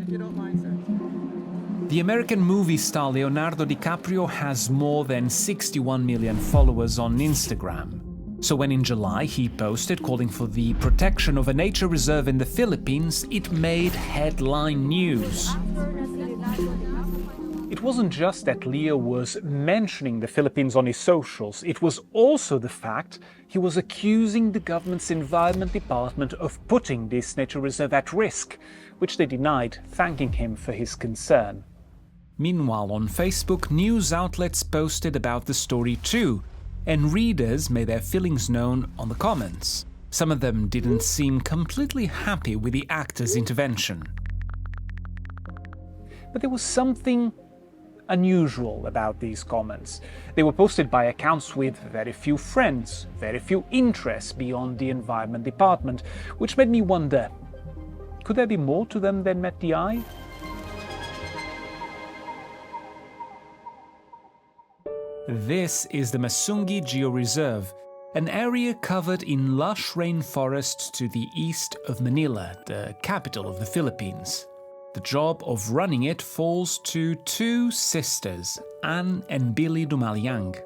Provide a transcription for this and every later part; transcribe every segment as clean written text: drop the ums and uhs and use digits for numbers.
if you don't mind, sir. The American movie star Leonardo DiCaprio has more than 61 million followers on Instagram. So when in July he posted calling for the protection of a nature reserve in the Philippines, it made headline news. It wasn't just that Leo was mentioning the Philippines on his socials, it was also the fact he was accusing the government's Environment Department of putting this nature reserve at risk, which they denied, thanking him for his concern. Meanwhile, on Facebook, news outlets posted about the story too, and readers made their feelings known on the comments. Some of them didn't seem completely happy with the actor's intervention. But there was something unusual about these comments. They were posted by accounts with very few friends, very few interests beyond the Environment Department, which made me wonder, could there be more to them than met the eye? This is the Masungi Georeserve, an area covered in lush rainforests to the east of Manila, the capital of the Philippines. The job of running it falls to two sisters, Anne and Billy Dumalyang.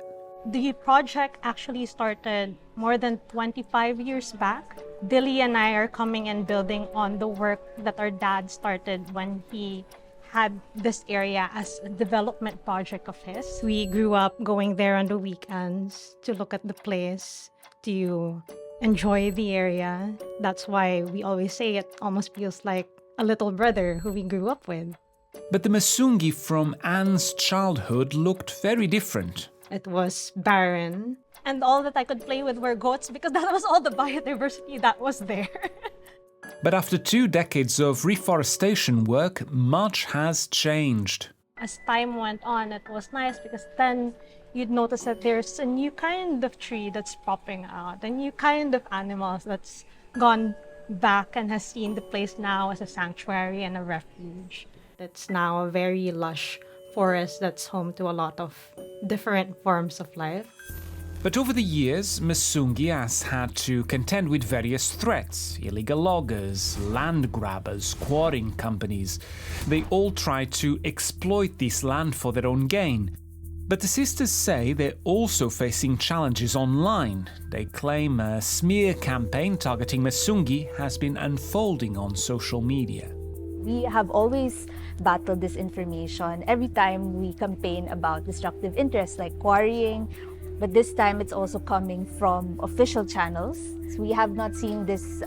The project actually started more than 25 years back. Billy and I are coming and building on the work that our dad started when he had this area as a development project of his. We grew up going there on the weekends to look at the place, to enjoy the area. That's why we always say it almost feels like a little brother who we grew up with. But the Masungi from Anne's childhood looked very different. It was barren, and all that I could play with were goats because that was all the biodiversity that was there. But after 2 decades of reforestation work, much has changed. As time went on, it was nice because then you'd notice that there's a new kind of tree that's popping out, a new kind of animals that's gone back and has seen the place now as a sanctuary and a refuge. It's now a very lush forest that's home to a lot of different forms of life. But over the years, Masungi has had to contend with various threats: illegal loggers, land grabbers, quarrying companies. They all try to exploit this land for their own gain. But the sisters say they're also facing challenges online. They claim a smear campaign targeting Masungi has been unfolding on social media. We have always battled disinformation every time we campaign about destructive interests like quarrying, but this time it's also coming from official channels. So we have not seen this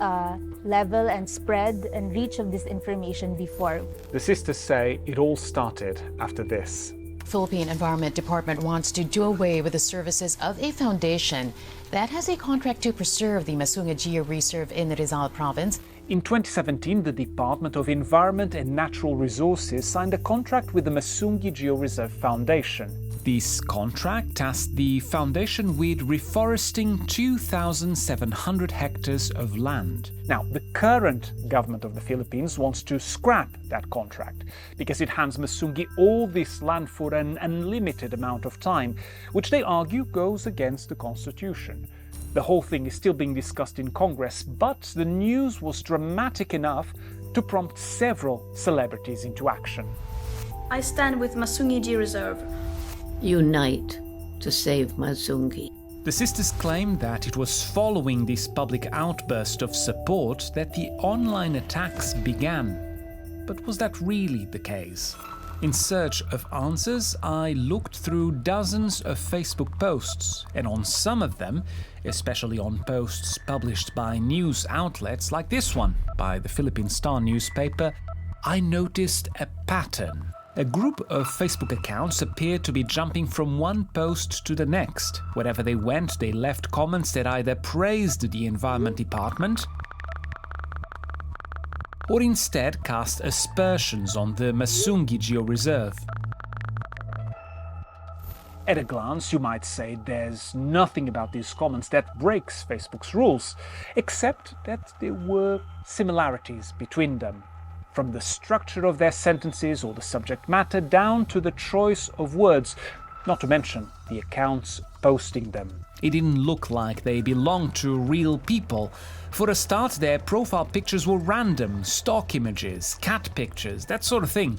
level and spread and reach of disinformation before. The sisters say it all started after this. Philippine Environment Department wants to do away with the services of a foundation that has a contract to preserve the Masungi Georeserve in Rizal Province. In 2017, the Department of Environment and Natural Resources signed a contract with the Masungi Georeserve Foundation. This contract tasked the foundation with reforesting 2,700 hectares of land. Now, the current government of the Philippines wants to scrap that contract because it hands Masungi all this land for an unlimited amount of time, which they argue goes against the Constitution. The whole thing is still being discussed in Congress, but the news was dramatic enough to prompt several celebrities into action. I stand with Masungi Georeserve. Unite to save Masungi. The sisters claim that it was following this public outburst of support that the online attacks began. But was that really the case? In search of answers, I looked through dozens of Facebook posts, and on some of them, especially on posts published by news outlets like this one, by the Philippine Star newspaper, I noticed a pattern. A group of Facebook accounts appeared to be jumping from one post to the next. Wherever they went, they left comments that either praised the Environment Department or instead cast aspersions on the Masungi Georeserve. At a glance, you might say there's nothing about these comments that breaks Facebook's rules, except that there were similarities between them. From the structure of their sentences or the subject matter down to the choice of words, not to mention the accounts posting them. It didn't look like they belonged to real people. For a start, their profile pictures were random, stock images, cat pictures, that sort of thing.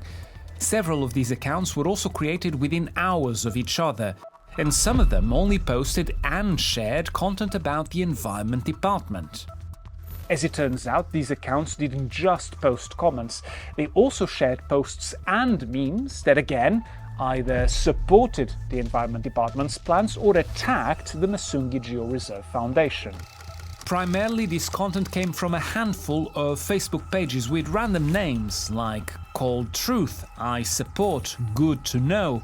Several of these accounts were also created within hours of each other, and some of them only posted and shared content about the Environment Department. As it turns out, these accounts didn't just post comments, they also shared posts and memes that again either supported the Environment Department's plans or attacked the Masungi Georeserve Foundation. Primarily, this content came from a handful of Facebook pages with random names like Cold Truth, I Support, Good to Know,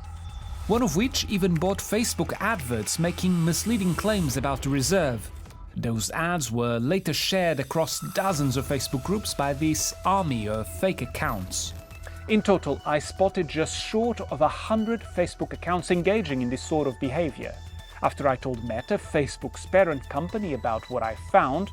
one of which even bought Facebook adverts making misleading claims about the reserve. Those ads were later shared across dozens of Facebook groups by this army of fake accounts. In total, I spotted just short of 100 Facebook accounts engaging in this sort of behavior. After I told Meta, Facebook's parent company, about what I found,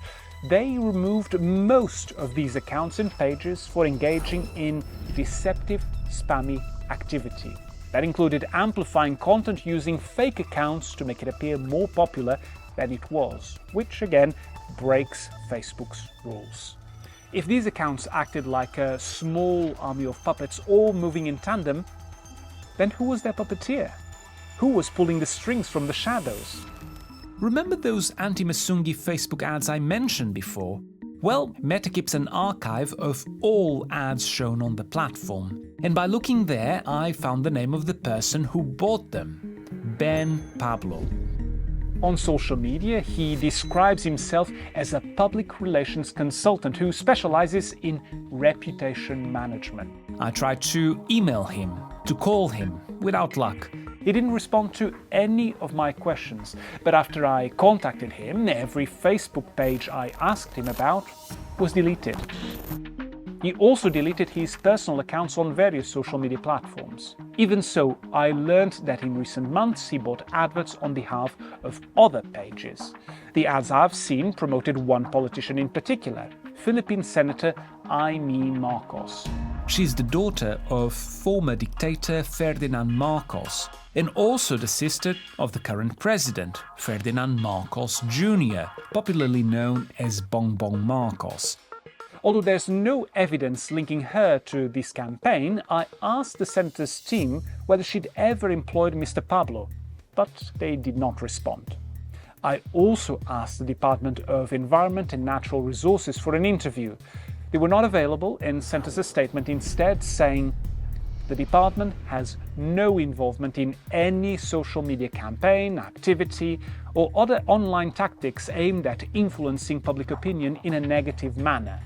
they removed most of these accounts and pages for engaging in deceptive, spammy activity. That included amplifying content using fake accounts to make it appear more popular than it was, which again breaks Facebook's rules. If these accounts acted like a small army of puppets all moving in tandem, then who was their puppeteer? Who was pulling the strings from the shadows? Remember those anti-Masungi Facebook ads I mentioned before? Well, Meta keeps an archive of all ads shown on the platform, and by looking there, I found the name of the person who bought them, Ben Pablo. On social media, he describes himself as a public relations consultant who specializes in reputation management. I tried to email him, to call him, without luck. He didn't respond to any of my questions, but after I contacted him, every Facebook page I asked him about was deleted. He also deleted his personal accounts on various social media platforms. Even so, I learned that in recent months he bought adverts on behalf of other pages. The ads I've seen promoted one politician in particular, Philippine Senator Amy Marcos. She's the daughter of former dictator Ferdinand Marcos, and also the sister of the current president, Ferdinand Marcos Jr., popularly known as Bongbong Marcos. Although there's no evidence linking her to this campaign, I asked the senator's team whether she'd ever employed Mr. Pablo, but they did not respond. I also asked the Department of Environment and Natural Resources for an interview. They were not available and sent us a statement instead saying, "The department has no involvement in any social media campaign, activity, or other online tactics aimed at influencing public opinion in a negative manner."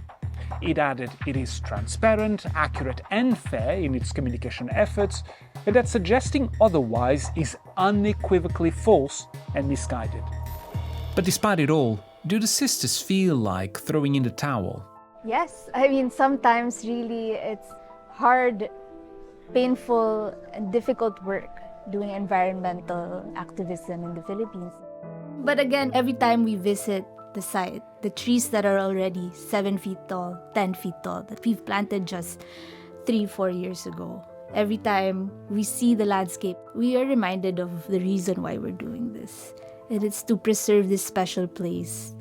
It added it is transparent, accurate and fair in its communication efforts, and that suggesting otherwise is unequivocally false and misguided. But despite it all, do the sisters feel like throwing in the towel? Yes, I mean, sometimes really it's hard, painful, and difficult work doing environmental activism in the Philippines. But again, every time we visit the site, the trees that are already 7 feet tall, 10 feet tall, that we've planted just 3-4 years ago, every time we see the landscape, we are reminded of the reason why we're doing this. And it's to preserve this special place